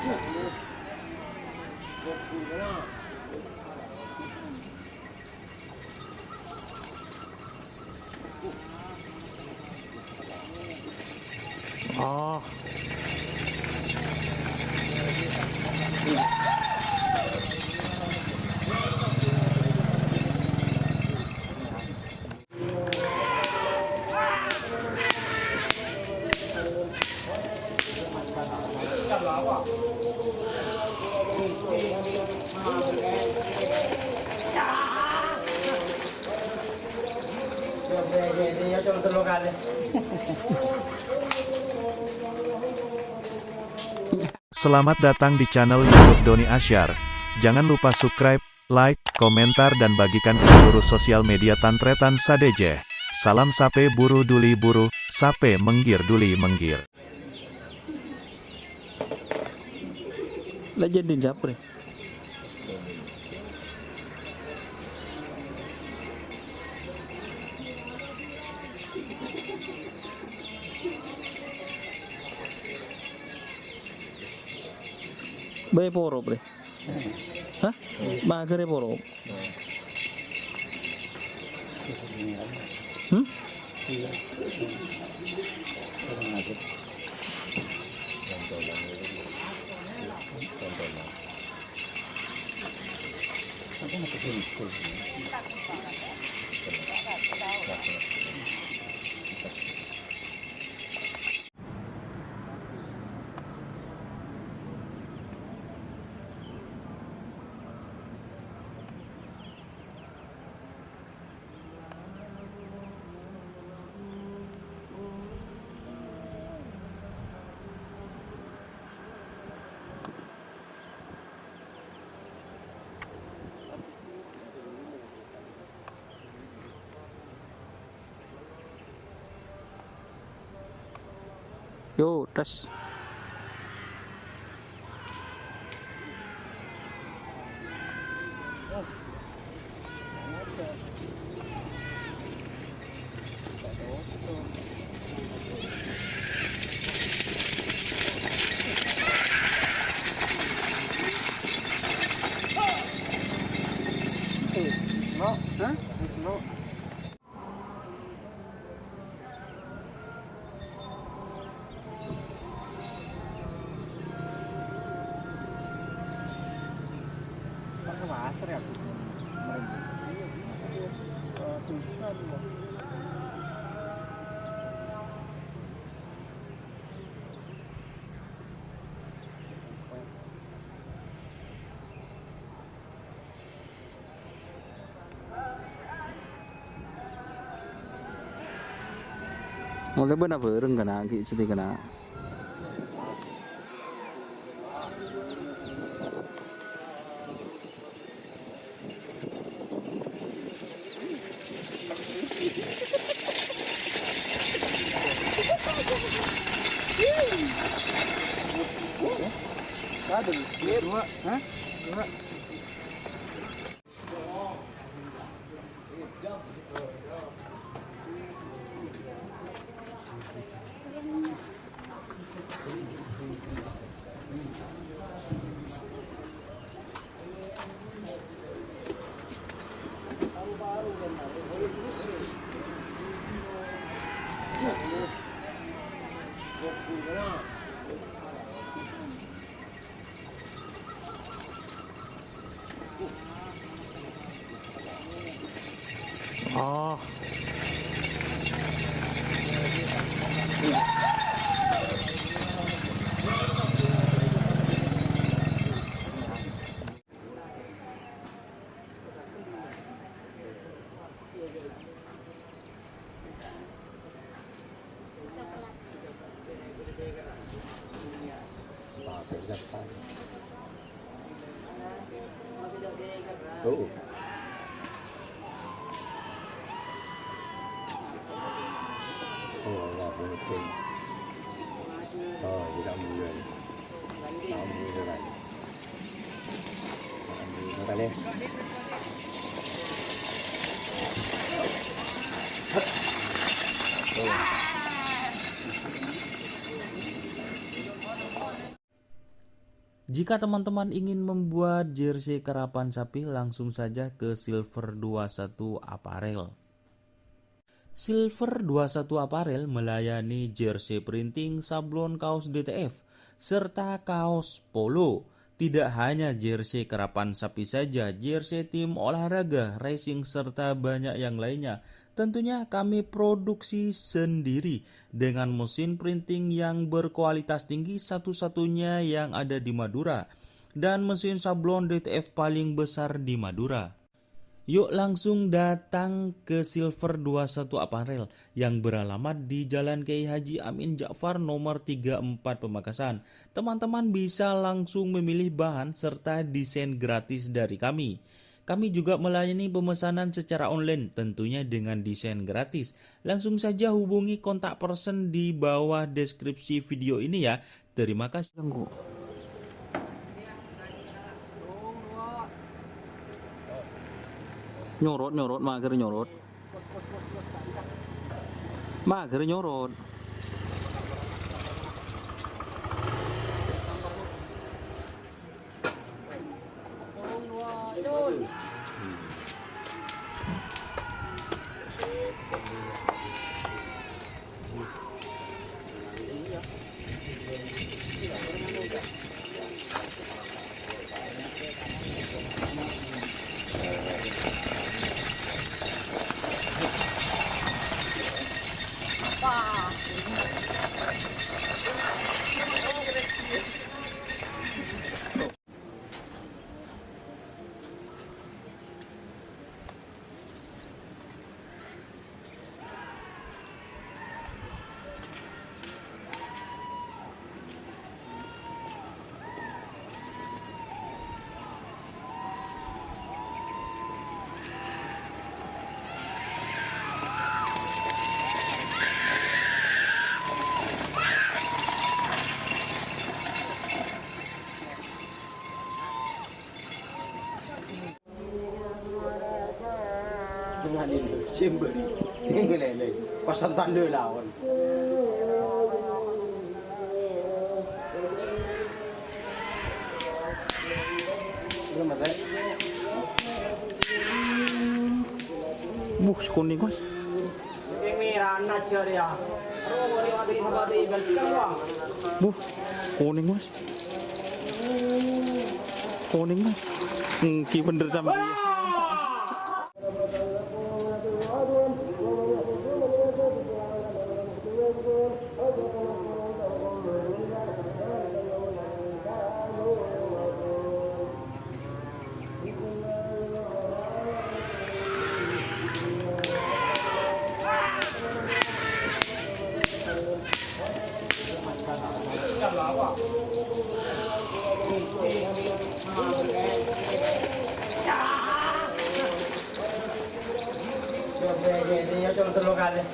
Oh. Selamat datang di channel YouTube Doni Asyar. Jangan lupa subscribe, like, komentar dan bagikan ke seluruh sosial media Tantretan Sadejeh. Salam sape buru duli buru, sape menggir duli menggir. Legend din Japre. Bay poro pre. Hah? Magare poro. Hmm? Yo, tes. No, huh? No. Pasar ya? Mulai benar bareng kana gitu kana. Ada dua, hah? Dua. Oh. Oh. Oh, là một cái. Thì đã mua rồi. Đã mua rồi này. Mua tay lên. Jika teman-teman ingin membuat jersey karapan sapi, langsung saja ke Silver 21 Apparel. Silver 21 Apparel melayani jersey printing, sablon kaos DTF, serta kaos polo. Tidak hanya jersey karapan sapi saja, jersey tim olahraga, racing, serta banyak yang lainnya. Tentunya kami produksi sendiri dengan mesin printing yang berkualitas tinggi, satu-satunya yang ada di Madura, dan mesin sablon DTF paling besar di Madura. Yuk langsung datang ke Silver 21 Apparel yang beralamat di Jalan Kiai Haji Amin Ja'far nomor 34 Pamekasan. Teman-teman bisa langsung memilih bahan serta desain gratis dari kami. Kami juga melayani pemesanan secara online tentunya dengan desain gratis. Langsung saja hubungi kontak person di bawah deskripsi video ini ya. Terima kasih. Nyorot mager nyorot Dengan ini Simberi ini pasang tanda lawan. Belum ada. Kuning mas. Ini rana ceria. Kuning mas. Ki bener sama dia. Dia coba terluka deh.